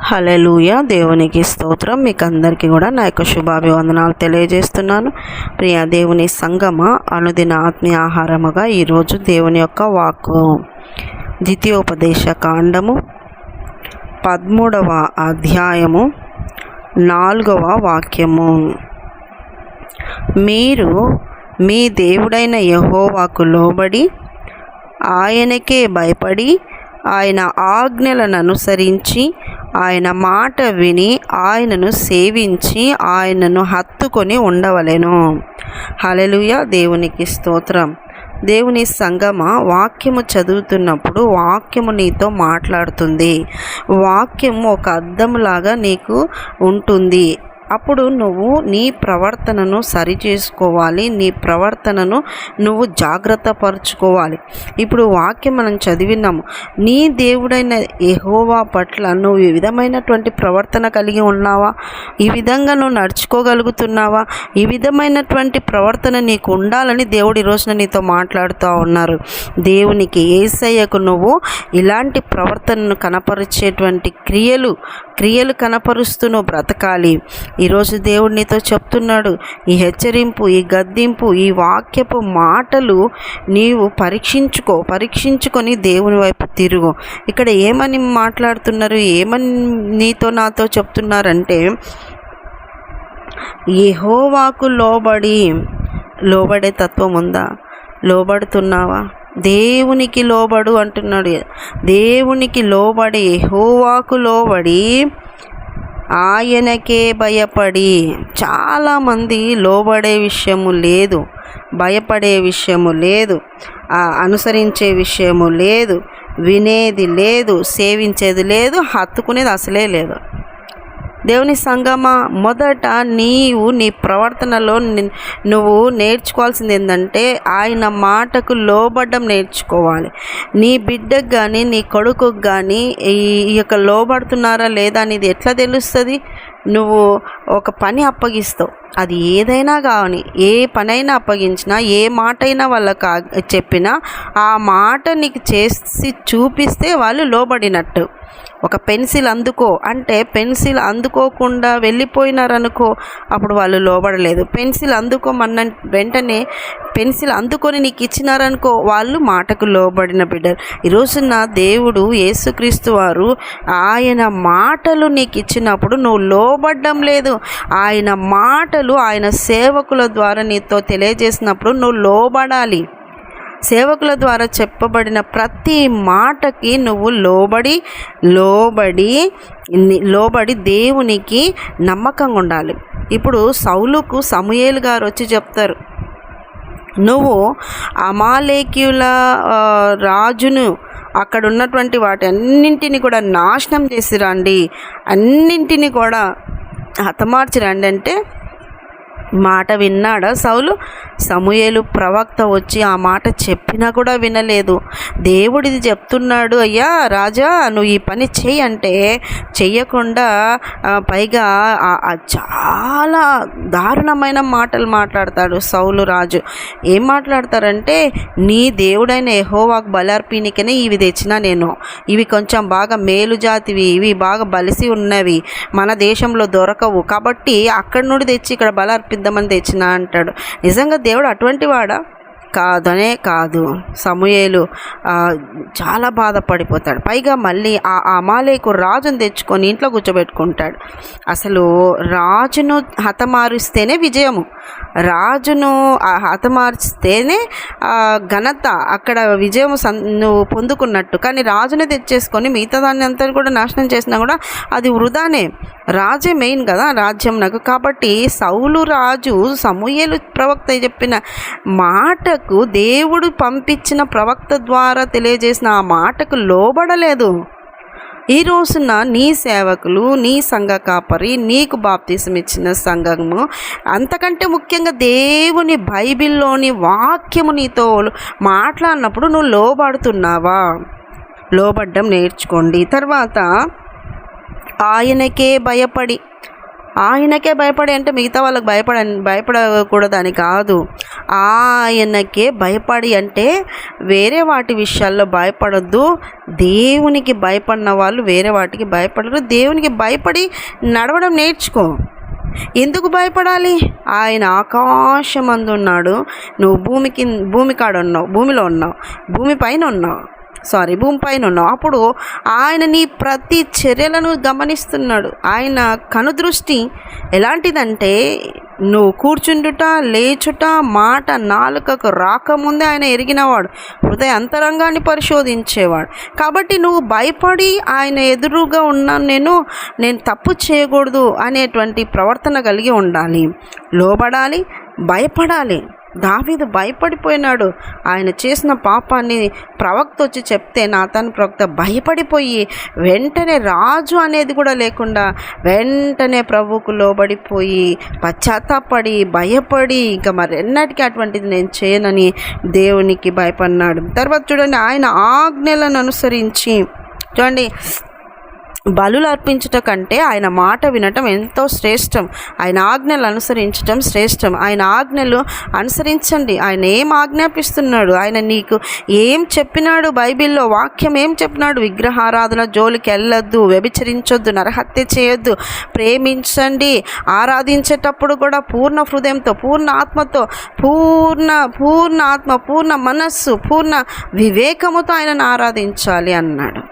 హల్లెలూయా. దేవునికి స్తోత్రం. మీకు అందరికీ కూడా నా యొక్క శుభాభివందనాలు తెలియజేస్తున్నాను. ప్రియ దేవుని సంగమ, అనుదిన ఆత్మీయ ఆహారముగా ఈరోజు దేవుని యొక్క వాక్కు ద్వితీయోపదేశ కాండము 13వ అధ్యాయము 4వ వాక్యము. మీరు మీ దేవుడైన యెహోవాకు లోబడి ఆయనకే భయపడి ఆయన ఆజ్ఞలను అనుసరించి ఆయన మాట విని ఆయనను సేవించి ఆయనను హత్తుకొని ఉండవలెను. హల్లెలూయా. దేవునికి స్తోత్రం. దేవుని సంగమ, వాక్యము చదువుతున్నప్పుడు వాక్యము నీతో మాట్లాడుతుంది. వాక్యము ఒక అద్దంలాగా నీకు ఉంటుంది. అప్పుడు నువ్వు నీ ప్రవర్తనను సరిచేసుకోవాలి, నీ ప్రవర్తనను నువ్వు జాగ్రత్త పరుచుకోవాలి. ఇప్పుడు వాక్యం మనం చదివినాము. నీ దేవుడైన యెహోవా పట్ల నువ్వు ఈ విధమైనటువంటి ప్రవర్తన కలిగి ఉన్నావా? ఈ విధంగా నువ్వు నడుచుకోగలుగుతున్నావా? ఈ విధమైనటువంటి ప్రవర్తన నీకు ఉండాలని దేవుడు ఈ రోజున నీతో మాట్లాడుతూ ఉన్నారు. దేవునికి, యేసయ్యకు నువ్వు ఇలాంటి ప్రవర్తనను కనపరిచేటువంటి క్రియలు కనపరుస్తూ నువ్వు బ్రతకాలి. ఈరోజు దేవుడు నీతో చెప్తున్నాడు. ఈ హెచ్చరింపు, ఈ గద్దింపు, ఈ వాక్యపు మాటలు నీవు పరీక్షించుకొని దేవుని వైపు తిరుగు. ఇక్కడ ఏమని మాట్లాడుతున్నారు, ఏమని నీతో నాతో చెప్తున్నారంటే, యెహోవాకు లోబడే తత్వం ఉందా? లోబడుతున్నావా? దేవునికి లోబడు అంటున్నాడు. దేవునికి లోబడి, యెహోవాకు లోబడి ఆయనకే భయపడి. చాలామంది లోబడే విషయము లేదు, భయపడే విషయము లేదు, అనుసరించే విషయము లేదు, వినేది లేదు, సేవించేది లేదు, హత్తుకునేది అసలే లేదు. దేవుని సంగమా, మొదట నీవు నీ ప్రవర్తనలో నువ్వు నేర్చుకోవాల్సింది ఏంటంటే ఆయన మాటకు లోబడ్డం నేర్చుకోవాలి. నీ బిడ్డకు కానీ నీ కొడుకుకు కానీ ఈ యొక్క లోబడుతున్నారా లేదా అనేది ఎట్లా తెలుస్తుంది? నువ్వు ఒక పని అప్పగిస్తావు, అది ఏదైనా కానీ, ఏ పనైనా అప్పగించినా, ఏ మాట అయినా వాళ్ళకి చెప్పినా ఆ మాట నీకు చేసి చూపిస్తే వాళ్ళు లోబడినట్టు. ఒక పెన్సిల్ అందుకో అంటే పెన్సిల్ అందుకోకుండా వెళ్ళిపోయినారనుకో, అప్పుడు వాళ్ళు లోబడలేదు. పెన్సిల్ అందుకోమన్న వెంటనే పెన్సిల్ అందుకొని నీకు ఇచ్చినారనుకో, వాళ్ళు మాటకు లోబడిన బిడ్డలు. ఈరోజున దేవుడు యేసుక్రీస్తు వారు ఆయన మాటలు నీకు ఇచ్చినప్పుడు నువ్వు లోబడ్డం లేదు. ఆయన మాటలు ఆయన సేవకుల ద్వారా నీతో తెలియజేసినప్పుడు నువ్వు లోబడాలి. సేవకుల ద్వారా చెప్పబడిన ప్రతి మాటకి నువ్వు లోబడి దేవునికి నమ్మకంగా ఉండాలి. ఇప్పుడు సౌలుకు సమూయేలు గారు వచ్చి చెప్తారు, నువ్వు అమాలేకీయుల రాజును అక్కడ ఉన్నటువంటి వాటి అన్నింటినీ కూడా నాశనం చేసి రండి, అన్నింటినీ కూడా హతమార్చి రండి అంటే మాట విన్నాడా సౌలు? సమూయేలు ప్రవక్త వచ్చి ఆ మాట చెప్పినా కూడా వినలేదు. దేవుడిది చెప్తున్నాడు, అయ్యా రాజా నువ్వు ఈ పని చెయ్యి అంటే చెయ్యకుండా పైగా చాలా దారుణమైన మాటలు మాట్లాడతాడు సౌలు రాజు. ఏం మాట్లాడతారంటే, నీ దేవుడైన యెహోవాకు బలర్పీనికనే ఇవి తెచ్చినా నేను, ఇవి కొంచెం బాగా మేలు జాతివి, ఇవి బాగా బలిసి ఉన్నవి, మన దేశంలో దొరకవు, కాబట్టి అక్కడి నుండి తెచ్చి ఇక్కడ బలర్పిద్దామని తెచ్చినా అంటాడు. నిజంగా దేవుడు అటువంటి వాడా? కాదనే కాదు. సమూయేలు చాలా బాధపడిపోతాడు. పైగా మళ్ళీ ఆ అమాలేకు రాజును తెచ్చుకొని ఇంట్లో కూర్చోబెట్టుకుంటాడు. అసలు రాజును హతమారుస్తేనే విజయము, రాజును హతమార్చితేనే ఘనత, అక్కడ విజయం నువ్వు పొందుకున్నట్టు. కానీ రాజునే తెచ్చేసుకొని మిగతా దాన్ని అంతా కూడా నాశనం చేసినా కూడా అది వృధానే. రాజే మెయిన్ కదా రాజ్యం నాకు. కాబట్టి సౌలు రాజు సమూయేలు ప్రవక్త చెప్పిన మాటకు, దేవుడు పంపించిన ప్రవక్త ద్వారా తెలియజేసిన ఆ మాటకు లోబడలేదు. ఈ రోజున నీ సేవకులు, నీ సంఘ కాపరి, నీకు బాప్తిసం ఇచ్చిన సంఘము, అంతకంటే ముఖ్యంగా దేవుని బైబిల్లోని వాక్యము నీతో మాట్లాడినప్పుడు నువ్వు లోబడుతున్నావా? లోబడ్డం నేర్చుకోండి. తర్వాత ఆయనకే భయపడి, ఆయనకే భయపడి అంటే మిగతా వాళ్ళకి భయపడకూడదని కాదు. ఆయనకే భయపడి అంటే వేరే వాటి విషయాల్లో భయపడొద్దు. దేవునికి భయపడిన వాళ్ళు వేరే వాటికి భయపడరు. దేవునికి భయపడి నడవడం నేర్చుకో. ఎందుకు భయపడాలి? ఆయన ఆకాశమందు ఉన్నాడు, నువ్వు భూమిలో ఉన్నావు, భూమిపైన ఉన్నావు. అప్పుడు ఆయన నీ ప్రతి చర్యలను గమనిస్తున్నాడు. ఆయన కనుదృష్టి ఎలాంటిదంటే నువ్వు కూర్చుండుట, లేచుట, మాట నాలుకకు రాకముందే ఆయన ఎరిగినవాడు, హృదయ అంతరంగాన్ని పరిశోధించేవాడు. కాబట్టి నువ్వు భయపడి ఆయన ఎదురుగా ఉన్నాను, నేను తప్పు చేయకూడదు అనేటువంటి ప్రవర్తన కలిగి ఉండాలి. లోబడాలి, భయపడాలి. దావీదు భయపడిపోయినాడు. ఆయన చేసిన పాపాన్ని ప్రవక్త వచ్చి చెప్తే నాతాను ప్రవక్త భయపడిపోయి వెంటనే రాజు అనేది కూడా లేకుండా వెంటనే ప్రభువుకు లోబడిపోయి పశ్చాత్తాపడి భయపడి ఇంకా మరెన్నటికీ అటువంటిది నేను చేయనని దేవునికి భయపడినాడు. తర్వాత చూడండి, ఆయన ఆజ్ఞలను అనుసరించి చూడండి, బలులు అర్పించట కంటే ఆయన మాట వినటం ఎంతో శ్రేష్టం. ఆయన ఆజ్ఞలు అనుసరించటం శ్రేష్టం. ఆయన ఆజ్ఞలు అనుసరించండి. ఆయన ఏం ఆజ్ఞాపిస్తున్నాడు, ఆయన నీకు ఏం చెప్పినాడు, బైబిల్లో వాక్యం ఏం చెప్పినాడు? విగ్రహారాధన జోలికి వెళ్ళొద్దు, వ్యభిచరించొద్దు, నరహత్య చేయొద్దు, ప్రేమించండి, ఆరాధించేటప్పుడు కూడా పూర్ణ హృదయంతో, పూర్ణ ఆత్మతో, పూర్ణ ఆత్మ, పూర్ణ మనస్సు, పూర్ణ వివేకముతో ఆయనను ఆరాధించాలి అన్నాడు.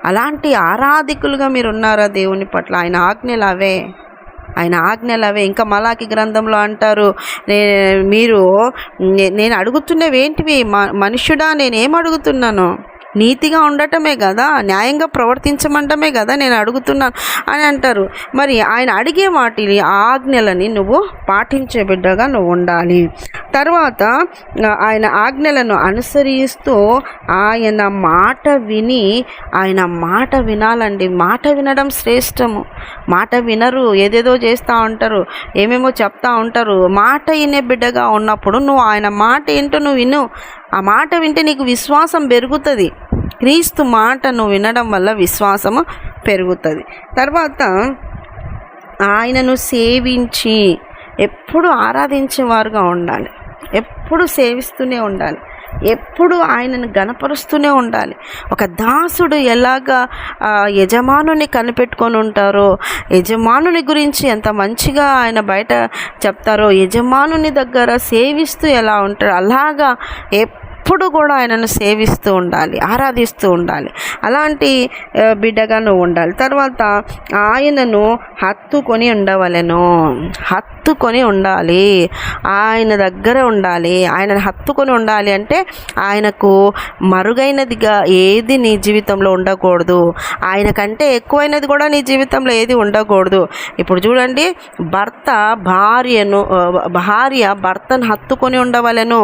అలాంటి ఆరాధికులుగా మీరు ఉన్నారా దేవుని పట్ల? ఆయన ఆజ్ఞలు అవే. ఇంకా మలాకి గ్రంథంలో అంటారు, నేను అడుగుతున్నవేంటివి మనుష్యుడా, నేనేం అడుగుతున్నాను? నీతిగా ఉండటమే కదా, న్యాయంగా ప్రవర్తించమంటమే కదా నేను అడుగుతున్నాను అని అంటారు. మరి ఆయన అడిగే వాటిని ఆజ్ఞలని నువ్వు పాటించే బిడ్డగా నువ్వు ఉండాలి. తర్వాత ఆయన ఆజ్ఞలను అనుసరిస్తూ ఆయన మాట వినాలండి. మాట వినడం శ్రేష్టము. మాట వినరు, ఏదేదో చేస్తూ ఉంటారు, ఏమేమో చెప్తా ఉంటారు. మాట వినే బిడ్డగా ఉన్నప్పుడు నువ్వు ఆయన మాట ఏంటో నువ్వు విను. ఆ మాట వింటే నీకు విశ్వాసం పెరుగుతుంది. క్రీస్తు మాట నువ్వు వినడం వల్ల విశ్వాసము పెరుగుతుంది. తర్వాత ఆయనను సేవించి ఎప్పుడు ఆరాధించేవారుగా ఉండాలి, ఎప్పుడు సేవిస్తూనే ఉండాలి, ఎప్పుడు ఆయనను గణపరుస్తూనే ఉండాలి. ఒక దాసుడు ఎలాగా యజమానుని కనిపెట్టుకొని ఉంటారో, యజమానుని గురించి ఎంత మంచిగా ఆయన బయట చెప్తారో, యజమానుని దగ్గర సేవిస్తూ ఎలా ఉంటారో అలాగా ఎప్పుడు కూడా ఆయనను సేవిస్తూ ఉండాలి, ఆరాధిస్తూ ఉండాలి. అలాంటి బిడ్డగా నువ్వు ఉండాలి. తర్వాత ఆయనను హత్తుకొని ఉండాలి, ఆయన దగ్గర ఉండాలి. ఆయనను హత్తుకొని ఉండాలి అంటే ఆయనకు మరుగైనదిగా ఏది నీ జీవితంలో ఉండకూడదు, ఆయన కంటే ఎక్కువైనది కూడా నీ జీవితంలో ఏది ఉండకూడదు. ఇప్పుడు చూడండి, భార్య భర్తను హత్తుకొని ఉండవలెను,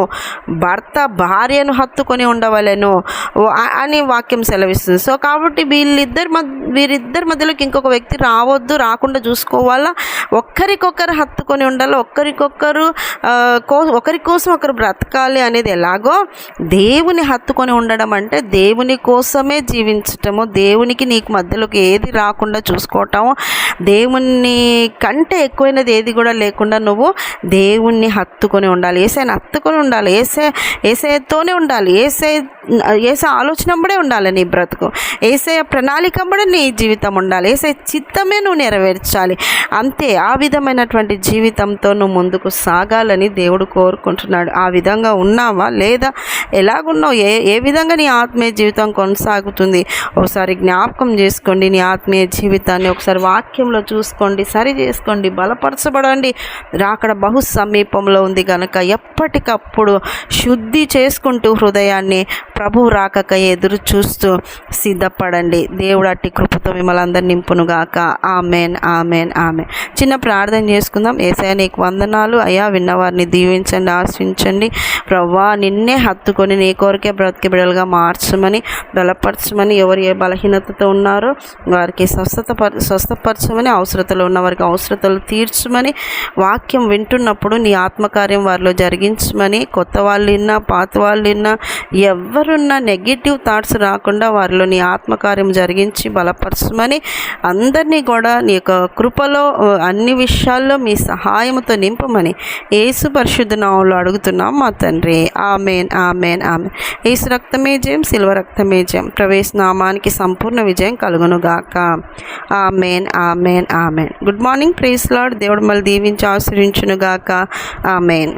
భర్త భార్యను హత్తుకొని ఉండవలెను అని వాక్యం సెలవిస్తుంది. సో కాబట్టి వీరిద్దరి మధ్యలోకి ఇంకొక వ్యక్తి రాకుండా చూసుకోవాలా. ఒక్కరికొకరు హత్తుకొని ఉండాలి, ఒకరి కోసం ఒకరు బ్రతకాలి అనేది ఎలాగో దేవుని హత్తుకొని ఉండడం అంటే దేవుని కోసమే జీవించటము, దేవునికి నీకు మధ్యలోకి ఏది రాకుండా చూసుకోవటము, దేవుని కంటే ఎక్కువైనది ఏది కూడా లేకుండా నువ్వు దేవుణ్ణి హత్తుకొని ఉండాలి, ఏసైని హత్తుకొని ఉండాలి, ఏసైతోనే ఉండాలి, ఏసై ఆలోచనంబడే ఉండాలి నీ బ్రతుకు, ఏసై ప్రణాళికంబడే నీ జీవితం ఉండాలి, ఏసై చిత్తమే నువ్వు నెరవేర్చాలి. అంతే. ఆ విధమైనటువంటి జీవితంతో నువ్వు ముందుకు సాగాలని దేవుడు కోరుకుంటున్నాడు. ఆ విధంగా ఉన్నావా లేదా? ఎలాగున్నావు? ఏ విధంగా నీ ఆత్మీయ జీవితం కొనసాగుతుంది? ఒకసారి జ్ఞాపకం చేసుకోండి. నీ ఆత్మీయ జీవితాన్ని ఒకసారి వాక్యంలో చూసుకోండి, సరి చేసుకోండి, బలపరచబడండి. రాకడ బహు సమీపంలో ఉంది కనుక ఎప్పటికప్పుడు శుద్ధి చేసుకుంటూ హృదయాన్ని ప్రభు రాకక ఎదురు చూస్తూ సిద్ధపడండి. దేవుడు అట్టి కృపతో మిమ్మల్ని అందరిని నింపునుగాక. Amen, amen, amen. చిన్న ప్రార్థన చేసుకుందాం. యేసయ్యా నీకు వందనాలు అయ్యా, విన్నవారిని దీవించండి, ఆశించండి. ప్రభువా నిన్నే హత్తుకొని నీ కోరికే బ్రతికి బిడలుగా మార్చమని, బలపరచమని, ఎవరు ఏ బలహీనతతో ఉన్నారో వారికి స్వస్థపరచమని, అవసరతలు ఉన్న వారికి అవసరతలు తీర్చమని, వాక్యం వింటున్నప్పుడు నీ ఆత్మకార్యం వారిలో జరిగించమని, కొత్త వాళ్ళు విన్నా పాత వాళ్ళు విన్నా ఎవ్వరు ఎవరున్న నెగిటివ్ థాట్స్ రాకుండా వారిలో నీ ఆత్మకార్యం జరిగించి బలపరచమని, అందరినీ కూడా నీ యొక్క కృపలో అన్ని విషయాల్లో మీ సహాయంతో నింపమని యేసు పరిశుద్ధ నామములో అడుగుతున్నాం మా తండ్రి. Amen, amen, amen. యేసు రక్తమే జయం, శిలువ రక్తమే జయం. ప్రవేశ నామానికి సంపూర్ణ విజయం కలుగునుగాక. Amen, amen, amen. Good morning. Praise lord. దేవుడు మళ్ళీ దీవించి ఆశీర్వించునుగాక. ఆమెన్.